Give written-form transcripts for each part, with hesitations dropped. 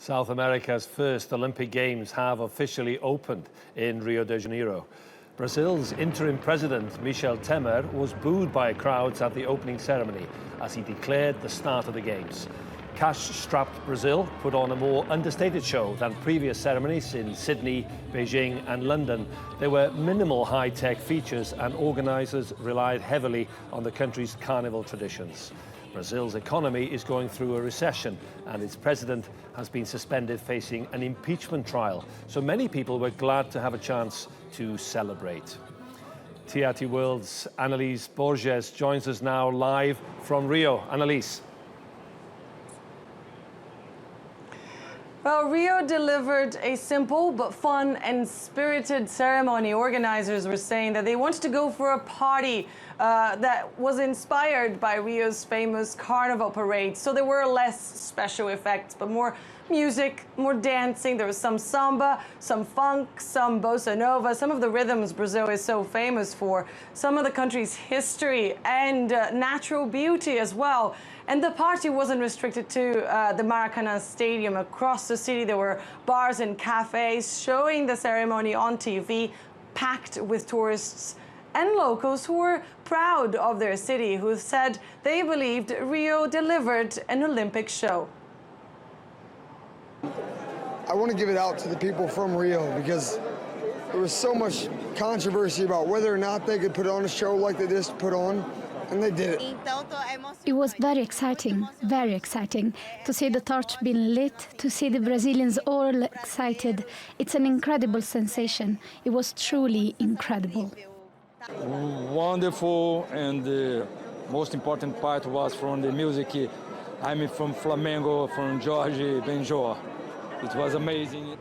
South America's first Olympic Games have officially opened in Rio de Janeiro. Brazil's interim president, Michel Temer, was booed by crowds at the opening ceremony as he declared the start of the Games. Cash-strapped Brazil put on a more understated show than previous ceremonies in Sydney, Beijing and London. There were minimal high-tech features and organisers relied heavily on the country's carnival traditions. Brazil's economy is going through a recession and its president has been suspended facing an impeachment trial. So many people were glad to have a chance to celebrate. TRT World's Anelise Borges joins us now live from Rio. Anelise. Well, Rio delivered a simple but fun and spirited ceremony. Organizers were saying that they wanted to go for a party that was inspired by Rio's famous carnival parade. So there were less special effects, but more music, more dancing. There was some samba, some funk, some bossa nova, some of the rhythms Brazil is so famous for, some of the country's history and natural beauty as well. And the party wasn't restricted to the Maracanã Stadium. Across the city, there were bars and cafes showing the ceremony on TV, packed with tourists and locals who were proud of their city, who said they believed Rio delivered an Olympic show. I want to give it out to the people from Rio because there was so much controversy about whether or not they could put on a show like they just put on, and they did it. It was very exciting to see the torch being lit, to see the Brazilians all excited. It's an incredible sensation. It was truly incredible. Wonderful, and the most important part was from the music. I'm from Flamengo, from Jorge Benjor. It was amazing.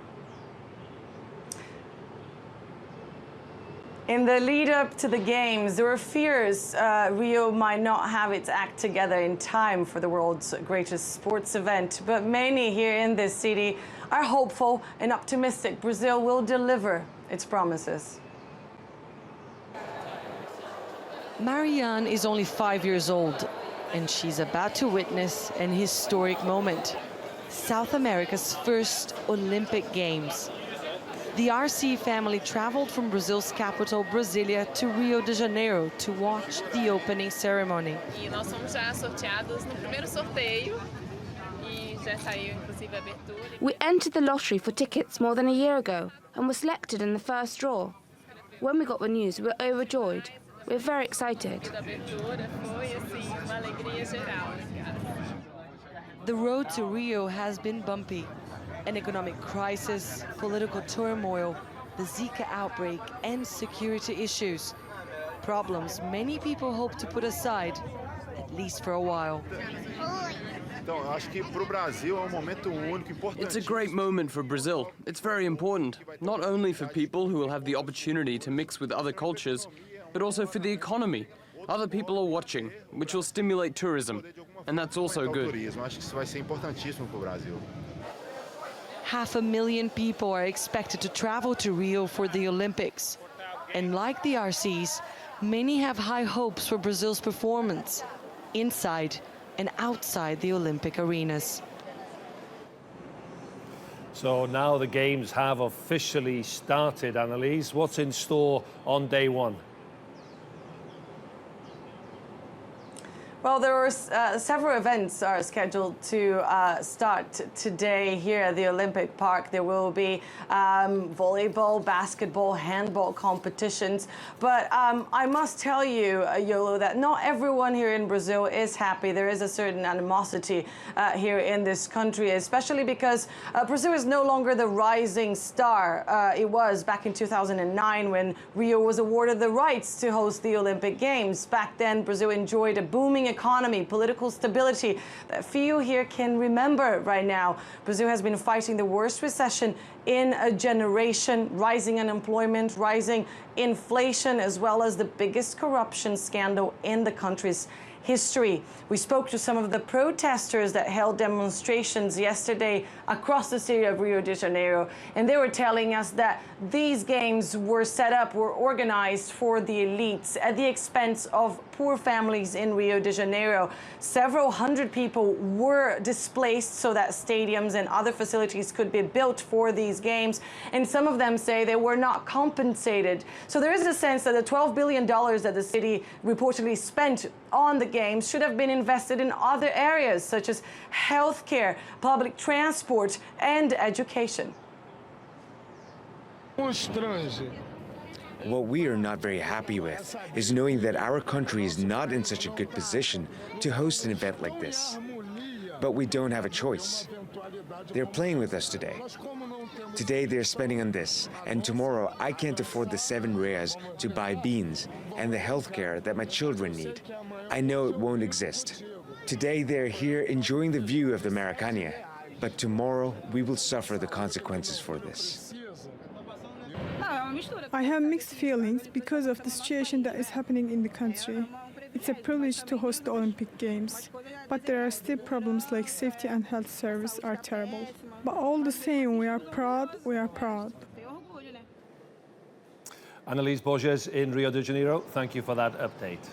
In the lead up to the Games, there were fears Rio might not have its act together in time for the world's greatest sports event. But many here in this city are hopeful and optimistic Brazil will deliver its promises. Marianne is only 5 years old, and she's about to witness an historic moment. South America's first Olympic Games. The RC family traveled from Brazil's capital, Brasília, to Rio de Janeiro to watch the opening ceremony. E nós fomos já sorteados no primeiro sorteio e já saiu inclusive a abertura. We entered the lottery for tickets more than a year ago and were selected in the first draw. When we got the news, we were overjoyed. We're very excited. The road to Rio has been bumpy. An economic crisis, political turmoil, the Zika outbreak, and security issues. Problems many people hope to put aside, at least for a while. It's a great moment for Brazil. It's very important, not only for people who will have the opportunity to mix with other cultures, but also for the economy. Other people are watching, which will stimulate tourism, and that's also good. 500,000 people are expected to travel to Rio for the Olympics. And like the RCs, many have high hopes for Brazil's performance, inside and outside the Olympic arenas. So now the Games have officially started, Anelise. What's in store on day one? Well, there are several events are scheduled to start today here at the Olympic Park. There will be volleyball, basketball, handball competitions. But I must tell you, Yolo, that not everyone here in Brazil is happy. There is a certain animosity here in this country, especially because Brazil is no longer the rising star it was back in 2009 when Rio was awarded the rights to host the Olympic Games. Back then, Brazil enjoyed a booming economy, political stability that few here can remember right now. Brazil has been fighting the worst recession in a generation, rising unemployment, rising inflation, as well as the biggest corruption scandal in the country's history. We spoke to some of the protesters that held demonstrations yesterday across the city of Rio de Janeiro, and they were telling us that these games were set up, were organized for the elites at the expense of poor families in Rio de Janeiro. Several hundred people were displaced so that stadiums and other facilities could be built for these games, and some of them say they were not compensated. So there is a sense that the $12 billion that the city reportedly spent on the games should have been invested in other areas such as healthcare, public transport, and education. What we are not very happy with is knowing that our country is not in such a good position to host an event like this. But we don't have a choice. They're playing with us today. Today they're spending on this, and tomorrow I can't afford the 7 reais to buy beans and the healthcare that my children need. I know it won't exist. Today they're here enjoying the view of the Maracanã, but tomorrow we will suffer the consequences for this. I have mixed feelings because of the situation that is happening in the country. It's a privilege to host the Olympic Games, but there are still problems like safety and health service are terrible. But all the same, we are proud, we are proud. Anelise Borges in Rio de Janeiro, thank you for that update.